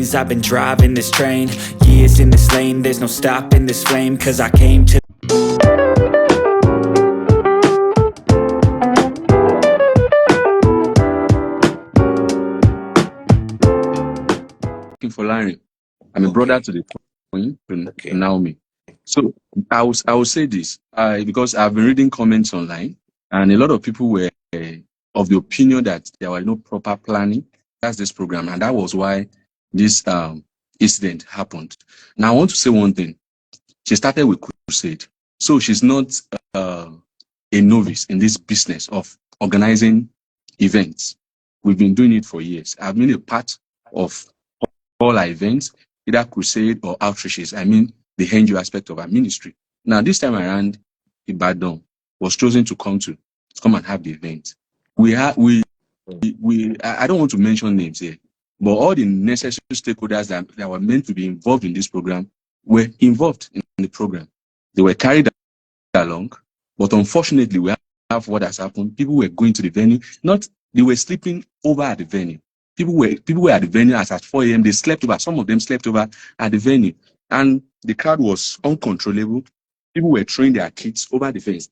I've been driving this train, years in this lane, there's no stopping this flame, cause I came to for Larry. I'm a brother to the queen, to Naomi. So I will say this because I've been reading comments online, and a lot of people were of the opinion that there was no proper planning. That's this program, and that was why this incident happened. Now I want to say one thing. She started with crusade, so she's not a novice in this business of organizing events. We've been doing it for years. I've been a part of all our events, either crusade or outreaches. I mean, the NGO aspect of our ministry. Now, this time around, Ibadan was chosen to come and have the event. I don't want to mention names here, but all the necessary stakeholders that were meant to be involved in this program were involved in the program. They were carried along, but unfortunately, we have what has happened. People were going to the venue, they were sleeping over at the venue. People were at the venue as at 4 a.m. They slept over. Some of them slept over at the venue. And the crowd was uncontrollable. People were throwing their kids over the fence.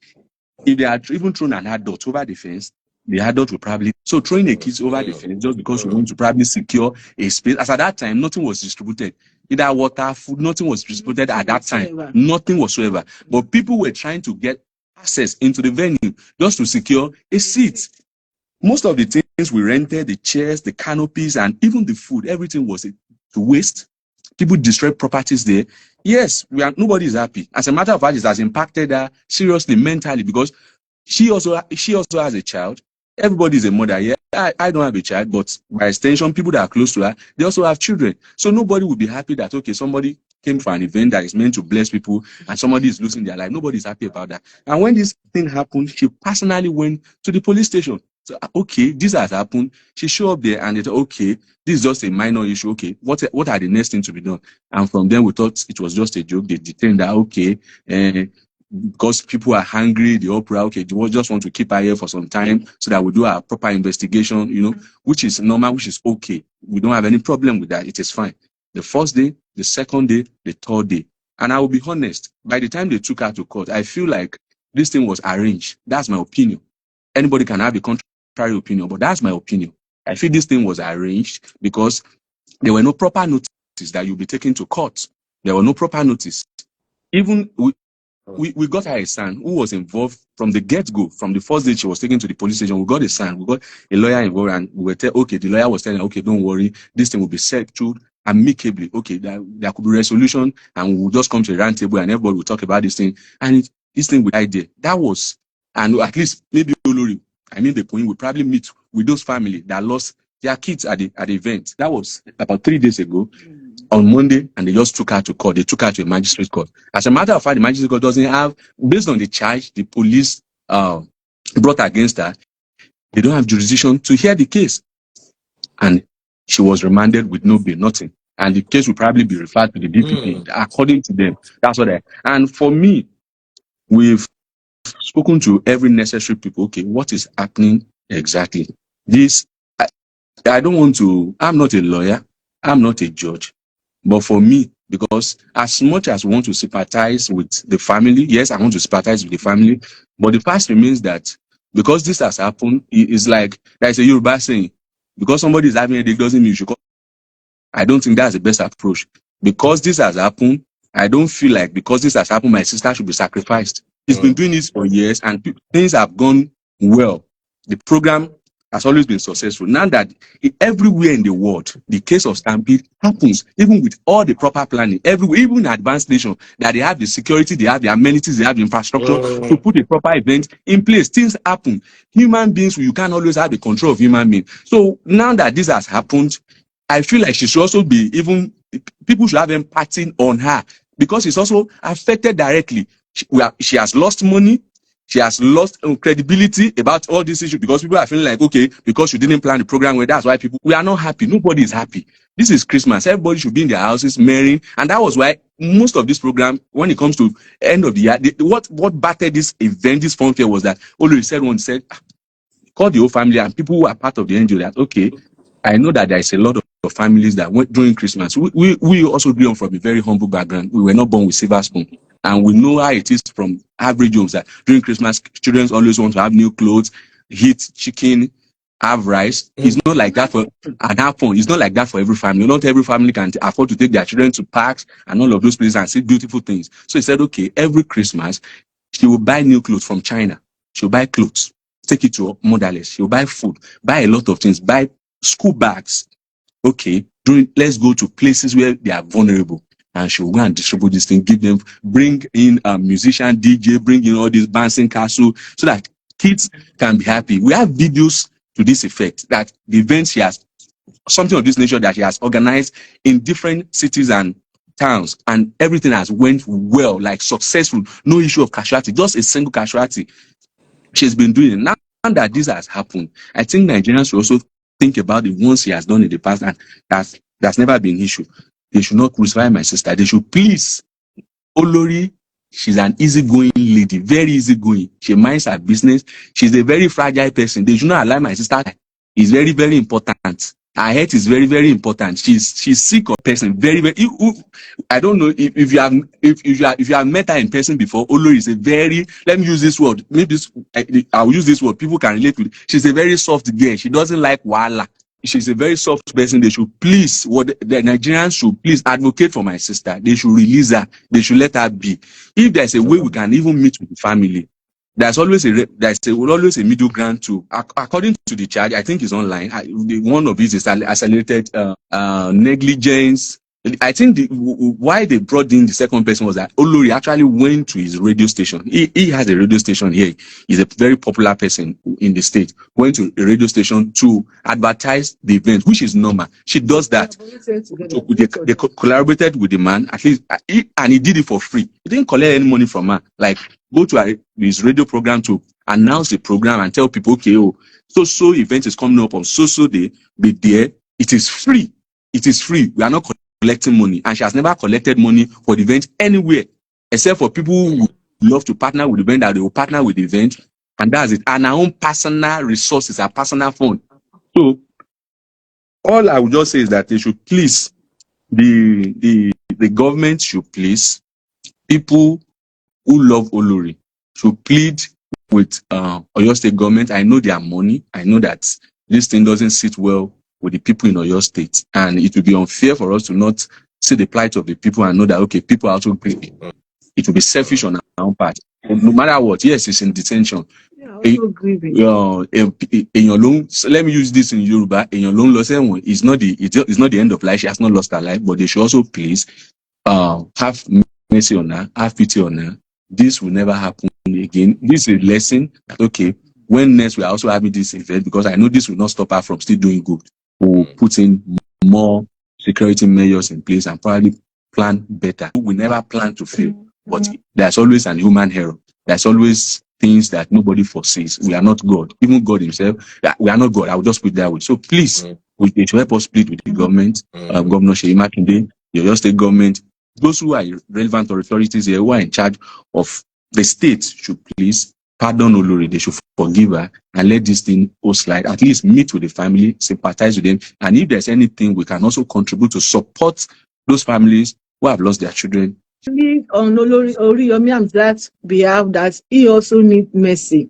If they had even thrown an adult over the fence, the adult would probably... So throwing the kids over the fence just because we want to probably secure a space. As at that time, nothing was distributed. Either water, food, nothing was distributed at that time. Nothing whatsoever. But people were trying to get access into the venue just to secure a seat. Most of the things we rented, the chairs, the canopies, and even the food, everything was to waste. People destroyed properties there. Yes, nobody is happy. As a matter of fact, it has impacted her seriously mentally because she also has a child. Everybody is a mother. Yeah, I don't have a child, but by extension, people that are close to her, they also have children. So nobody would be happy that, okay, somebody came for an event that is meant to bless people and somebody is losing their life. Nobody is happy about that. And when this thing happened, she personally went to the police station. So, okay, this has happened. She showed up there and they thought, okay, this is just a minor issue. Okay, what are the next things to be done? And from then we thought it was just a joke. They detained her, okay, because people are hungry, the opera, okay, they just want to keep her here for some time so that we do our proper investigation, which is normal, which is okay. We don't have any problem with that. It is fine. The first day, the second day, the third day. And I will be honest, by the time they took her to court, I feel like this thing was arranged. That's my opinion. Anybody can have a contrary opinion, but that's my opinion. I feel this thing was arranged because there were no proper notice that you'll be taken to court. There were no proper notice. Even we got her a son who was involved from the get-go. From the first day she was taken to the police station, we got a son, we got a lawyer involved, and we were the lawyer was telling her, okay, don't worry, this thing will be settled amicably. Okay, there could be resolution, and we'll just come to a round table and everybody will talk about this thing. And this thing with idea. That was, and at least maybe Olori, the Queen will probably meet with those families that lost their kids at the event. That was about 3 days ago on Monday, and they just took her to court. They took her to a magistrate court. As a matter of fact, the magistrate court doesn't have, based on the charge the police brought against her, they don't have jurisdiction to hear the case. And she was remanded with no bail, nothing. And the case will probably be referred to the DPP, according to them. That's what and for me, we've spoken to every necessary people. Okay, what is happening exactly? I don't want to, I'm not a lawyer, I'm not a judge, but for me, because as much as we want to sympathize with the family, yes, I want to sympathize with the family, but the fact remains that because this has happened, it's like there's a Yoruba saying, because somebody is having a headache doesn't mean you should call. I don't think that's the best approach. Because this has happened, I don't feel like because this has happened, my sister should be sacrificed. He's been doing this for years and things have gone well. The program has always been successful. Now that everywhere in the world, the case of Stampede happens, even with all the proper planning, everywhere, even in advanced nations, that they have the security, they have the amenities, they have the infrastructure to put a proper event in place. Things happen. Human beings, you can't always have the control of human beings. So now that this has happened, I feel like she should also be, even people should have empathy on her because it's also affected directly. She has lost money. She has lost credibility about all these issues because people are feeling like, okay, because you didn't plan the program, well, that's why we are not happy. Nobody is happy. This is Christmas. Everybody should be in their houses marrying. And that was why most of this program, when it comes to end of the year, what battered this event, this funfair was that Olori said, call the whole family and people who are part of the NGO that, okay, I know that there is a lot of of families that went during Christmas. We also grew up from a very humble background. We were not born with silver spoon. And we know how it is from average homes that during Christmas, children always want to have new clothes, eat chicken, have rice. It's not like that for at that point. It's not like that for every family. Not every family can afford to take their children to parks and all of those places and see beautiful things. So he said, okay, every Christmas, she will buy new clothes from China. She'll buy clothes, take it to motherless. She'll buy food, buy a lot of things, buy school bags. Okay, let's go to places where they are vulnerable. And she'll go and distribute this thing, give them, bring in a musician, DJ, bring in all these bouncing castle so that kids can be happy. We have videos to this effect that the events she has, something of this nature that she has organized in different cities and towns, and everything has went well, like successful, no issue of casualty, just a single casualty. She's been doing it. Now that this has happened, I think Nigerians should also think about the ones she has done in the past, and that's never been an issue. They should not crucify my sister. They should please. Olori, she's an easygoing lady, very easygoing. She minds her business. She's a very fragile person. They should not allow my sister. It's very, very important. Her health is very, very important. She's sick of person. Very, very. I don't know if you have met her in person before. Olori is a very. Let me use this word. Maybe I will use this word. People can relate with it. She's a very soft girl. She doesn't like wala. She's a very soft person. They should please, the Nigerians should please advocate for my sister. They should release her. They should let her be. If there's a way we can even meet with the family, there's always a middle ground too. According to the charge, I think it's online. One of it is accelerated negligence. I think why they brought in the second person was that Olori actually went to his radio station. He has a radio station here. He's a very popular person in the state. Went to a radio station to advertise the event, which is normal. She does that. They collaborated with the man, at least, and he did it for free. He didn't collect any money from her. Like, go to his radio program to announce the program and tell people, okay, so event is coming up on so day, be there. It is free. It is free. We are not collecting money, and she has never collected money for the event anywhere, except for people who love to partner with the event, that they will partner with the event, and that's it. And our own personal resources, our personal fund. So all I would just say is that they should please, the government should please, people who love Olori should plead with Oyo State government. I know their money. I know that this thing doesn't sit well with the people in Oyo State, and it would be unfair for us to not see the plight of the people and know that, okay, people are also grieving. It will be selfish on our own part. No matter what, yes, it's in detention. Yeah, also grieving. Let me use this in Yoruba. It's not the end of life. She has not lost her life, but they should also please have mercy on her, have pity on her. This will never happen again. This is a lesson that, okay, when next we are also having this event, because I know this will not stop her from still doing good. We'll put in more security measures in place and probably plan better. We never plan to fail, but there's always an human error. There's always things that nobody foresees. We are not God. Even God himself, we are not God. I will just put it that way. So please, they should help us plead with the government, Governor Seyi Makinde, the Oyo State government, those who are relevant authorities here who are in charge of the state should please pardon Olori. They should forgive her and let this thing go slide. At least meet with the family, sympathize with them. And if there's anything, we can also contribute to support those families who have lost their children. On Oriyomi Hamzat's behalf, that he also needs mercy.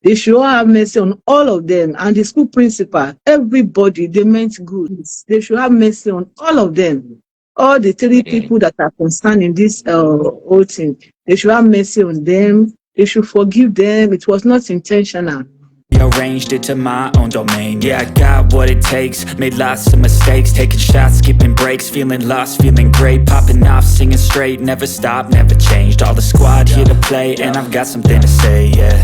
They should have mercy on all of them, and the school principal, everybody, they meant good. They should have mercy on all of them. All the 3 people that are concerned in this whole thing, they should have mercy on them. They should forgive them. It was not intentional. Arranged it to my own domain. Yeah, I got what it takes. Made lots of mistakes, taking shots, skipping breaks, feeling lost, feeling great, popping off, singing straight, never stopped, never changed. All the squad here to play, and I've got something to say. Yeah,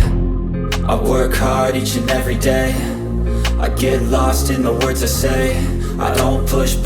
I work hard each and every day. I get lost in the words I say. I don't push